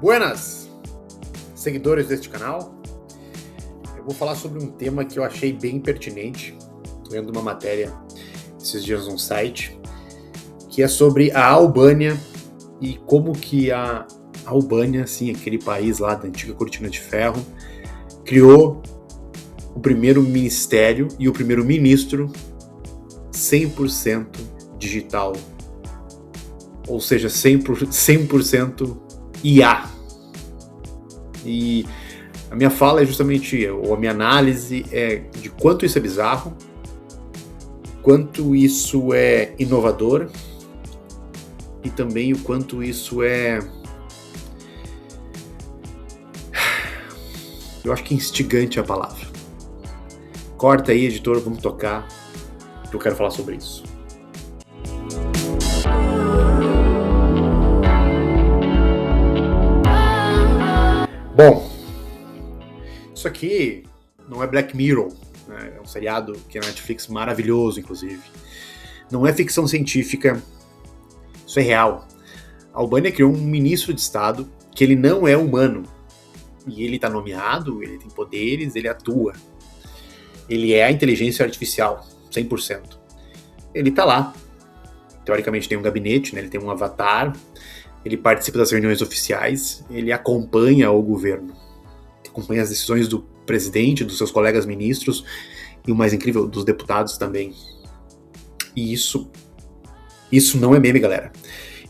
Buenas, seguidores deste canal. Eu vou falar sobre um tema que eu achei bem pertinente, lendo uma matéria esses dias num site, que é sobre a Albânia e como que a Albânia, assim, aquele país lá da antiga Cortina de Ferro, criou o primeiro ministério e o primeiro ministro 100% digital, ou seja, 100% IA. E a minha fala é justamente, ou a minha análise é de quanto isso é bizarro, quanto isso é inovador e também o quanto isso é, eu acho que instigante é a palavra. Corta aí, editor, vamos tocar, que eu quero falar sobre isso. Bom, isso aqui não é Black Mirror, né? É um seriado que é na Netflix maravilhoso, inclusive. Não é ficção científica, isso é real. A Albânia criou um ministro de Estado que ele não é humano. E ele está nomeado, ele tem poderes, ele atua. Ele é a inteligência artificial, 100%. Ele está lá. Teoricamente tem um gabinete, né? Ele tem um avatar. Ele participa das reuniões oficiais, ele acompanha o governo, acompanha as decisões do presidente, dos seus colegas ministros e, o mais incrível, dos deputados também. E isso não é meme, galera.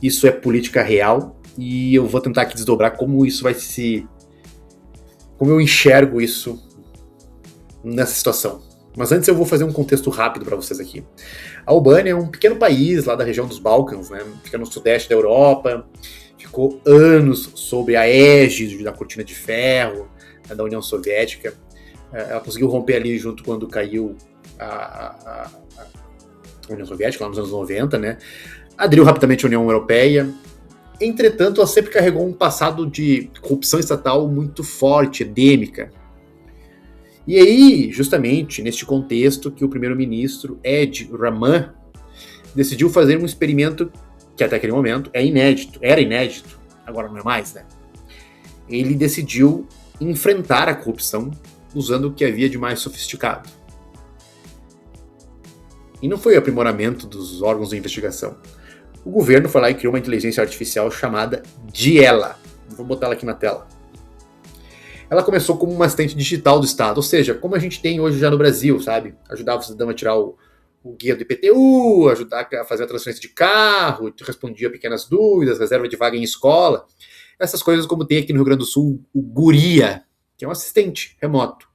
Isso é política real e eu vou tentar aqui desdobrar como isso vai se... como eu enxergo isso nessa situação. Mas antes eu vou fazer um contexto rápido para vocês aqui. A Albânia é um pequeno país lá da região dos Balcãs, né? Fica no sudeste da Europa, ficou anos sob a égide da Cortina de Ferro, né, da União Soviética. Ela conseguiu romper ali junto quando caiu a União Soviética, lá nos anos 90, né? Aderiu rapidamente à União Europeia. Entretanto, ela sempre carregou um passado de corrupção estatal muito forte, endêmica. E aí, justamente, neste contexto, que o primeiro-ministro Edi Rama decidiu fazer um experimento que até aquele momento era inédito, agora não é mais, né? Ele decidiu enfrentar a corrupção usando o que havia de mais sofisticado. E não foi o aprimoramento dos órgãos de investigação. O governo foi lá e criou uma inteligência artificial chamada Diela. Vou botar ela aqui na tela. Ela começou como uma assistente digital do Estado, ou seja, como a gente tem hoje já no Brasil, sabe? Ajudava o cidadão a tirar o guia do IPTU, ajudar a fazer a transferência de carro, respondia pequenas dúvidas, reserva de vaga em escola. Essas coisas como tem aqui no Rio Grande do Sul o Guria, que é um assistente remoto.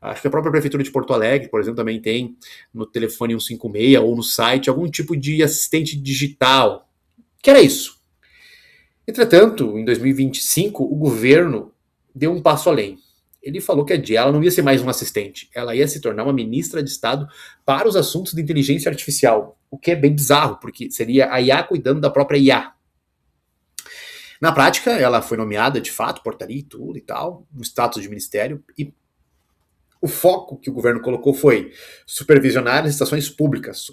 Acho que a própria Prefeitura de Porto Alegre, por exemplo, também tem no telefone 156 ou no site algum tipo de assistente digital. Que era isso. Entretanto, em 2025, o governo deu um passo além. Ele falou que a Diela não ia ser mais uma assistente, ela ia se tornar uma ministra de Estado para os assuntos de inteligência artificial, o que é bem bizarro, porque seria a IA cuidando da própria IA. Na prática, ela foi nomeada, de fato, portaria e tudo e tal, no status de ministério, e o foco que o governo colocou foi supervisionar as estações públicas,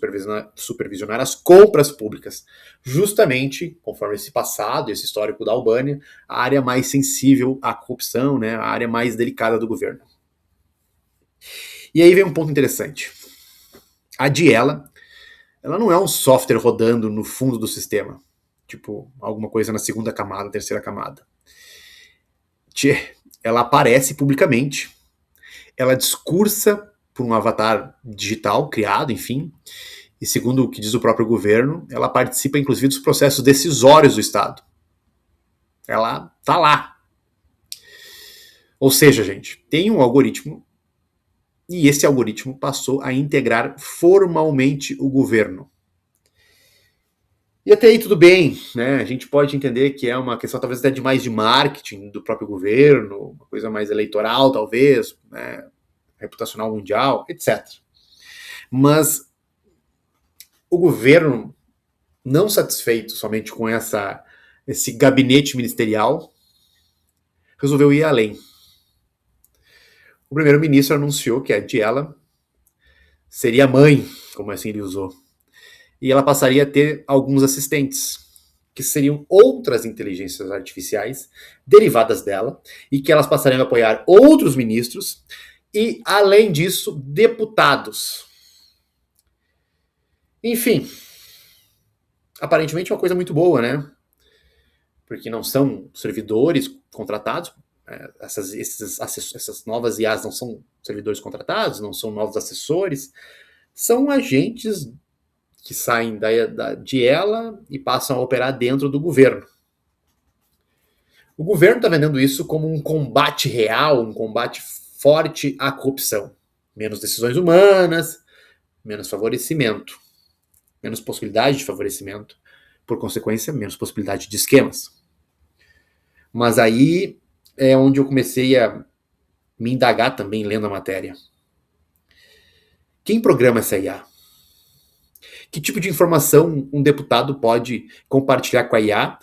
supervisionar as compras públicas. Justamente, conforme esse passado, esse histórico da Albânia, a área mais sensível à corrupção, né, a área mais delicada do governo. E aí vem um ponto interessante. A Diela, ela não é um software rodando no fundo do sistema, tipo alguma coisa na segunda camada, terceira camada. Ela aparece publicamente, ela discursa por um avatar digital criado, enfim, e segundo o que diz o próprio governo, ela participa inclusive dos processos decisórios do Estado. Ela tá lá. Ou seja, gente, tem um algoritmo e esse algoritmo passou a integrar formalmente o governo. E até aí tudo bem, né? A gente pode entender que é uma questão talvez até de mais de marketing do próprio governo, uma coisa mais eleitoral talvez, né? Reputacional mundial, etc. Mas o governo, não satisfeito somente com esse gabinete ministerial, resolveu ir além. O primeiro-ministro anunciou que a Diela seria mãe, como assim ele usou, e ela passaria a ter alguns assistentes, que seriam outras inteligências artificiais derivadas dela, e que elas passariam a apoiar outros ministros e, além disso, deputados. Enfim, aparentemente é uma coisa muito boa, né? Porque não são servidores contratados, essas novas IAs não são servidores contratados, não são novos assessores, são agentes que saem de ela e passam a operar dentro do governo. O governo está vendendo isso como um combate real, um combate forte à corrupção. Menos decisões humanas, menos favorecimento, menos possibilidade de favorecimento, por consequência, menos possibilidade de esquemas. Mas aí é onde eu comecei a me indagar também lendo a matéria. Quem programa essa IA? Que tipo de informação um deputado pode compartilhar com a IA?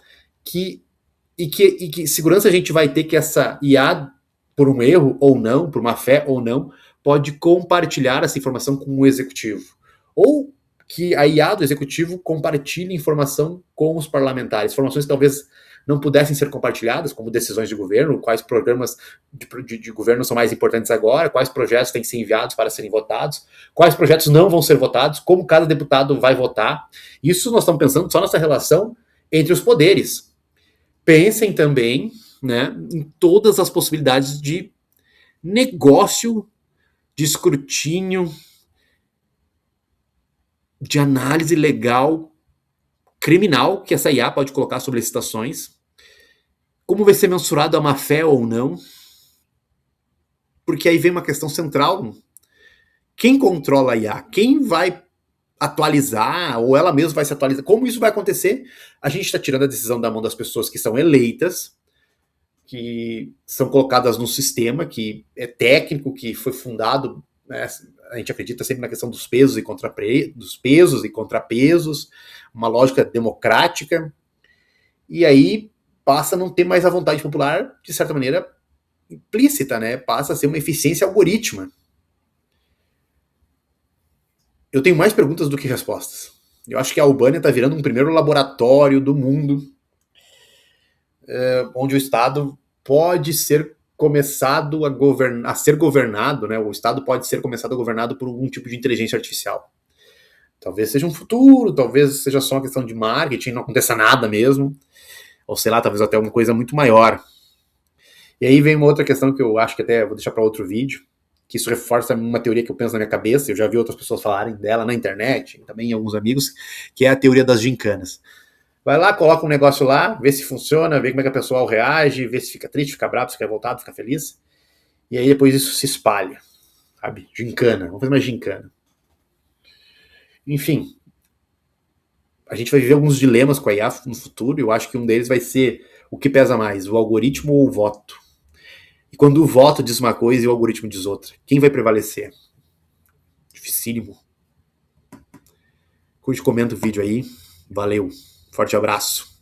E que segurança a gente vai ter que essa IA, por um erro ou não, por má fé ou não, pode compartilhar essa informação com o executivo? Ou que a IA do executivo compartilhe informação com os parlamentares, informações que talvez não pudessem ser compartilhadas, como decisões de governo, quais programas de governo são mais importantes agora, quais projetos têm que ser enviados para serem votados, quais projetos não vão ser votados, como cada deputado vai votar. Isso nós estamos pensando só nessa relação entre os poderes. Pensem também, né, em todas as possibilidades de negócio, de escrutínio, de análise legal, criminal, que essa IA pode colocar sobre licitações. Como vai ser mensurado a má-fé ou não? Porque aí vem uma questão central. Quem controla a IA? Quem vai atualizar? Ou ela mesma vai se atualizar? Como isso vai acontecer? A gente está tirando a decisão da mão das pessoas que são eleitas, que são colocadas num sistema que é técnico, que foi fundado, né? A gente acredita sempre na questão dos pesos e contrapesos, uma lógica democrática, e aí passa a não ter mais a vontade popular, de certa maneira, implícita, né? Passa a ser uma eficiência algorítmica. Eu tenho mais perguntas do que respostas. Eu acho que a Albânia está virando um primeiro laboratório do mundo, onde o Estado pode ser começado a ser governado, né? O Estado pode ser começado a governado por algum tipo de inteligência artificial. Talvez seja um futuro, talvez seja só uma questão de marketing, não aconteça nada mesmo, ou sei lá, talvez até uma coisa muito maior. E aí vem uma outra questão que eu acho que até vou deixar para outro vídeo, que isso reforça uma teoria que eu penso na minha cabeça, eu já vi outras pessoas falarem dela na internet, também alguns amigos, que é a teoria das gincanas. Vai lá, coloca um negócio lá, vê se funciona, vê como é que a pessoa reage, vê se fica triste, fica bravo, se fica revoltado, fica feliz. E aí depois isso se espalha, sabe? Gincana, vamos fazer uma gincana. Enfim, a gente vai viver alguns dilemas com a IA no futuro, e eu acho que um deles vai ser o que pesa mais, o algoritmo ou o voto. E quando o voto diz uma coisa e o algoritmo diz outra, quem vai prevalecer? Dificílimo. Curte, comenta o vídeo aí. Valeu. Forte abraço.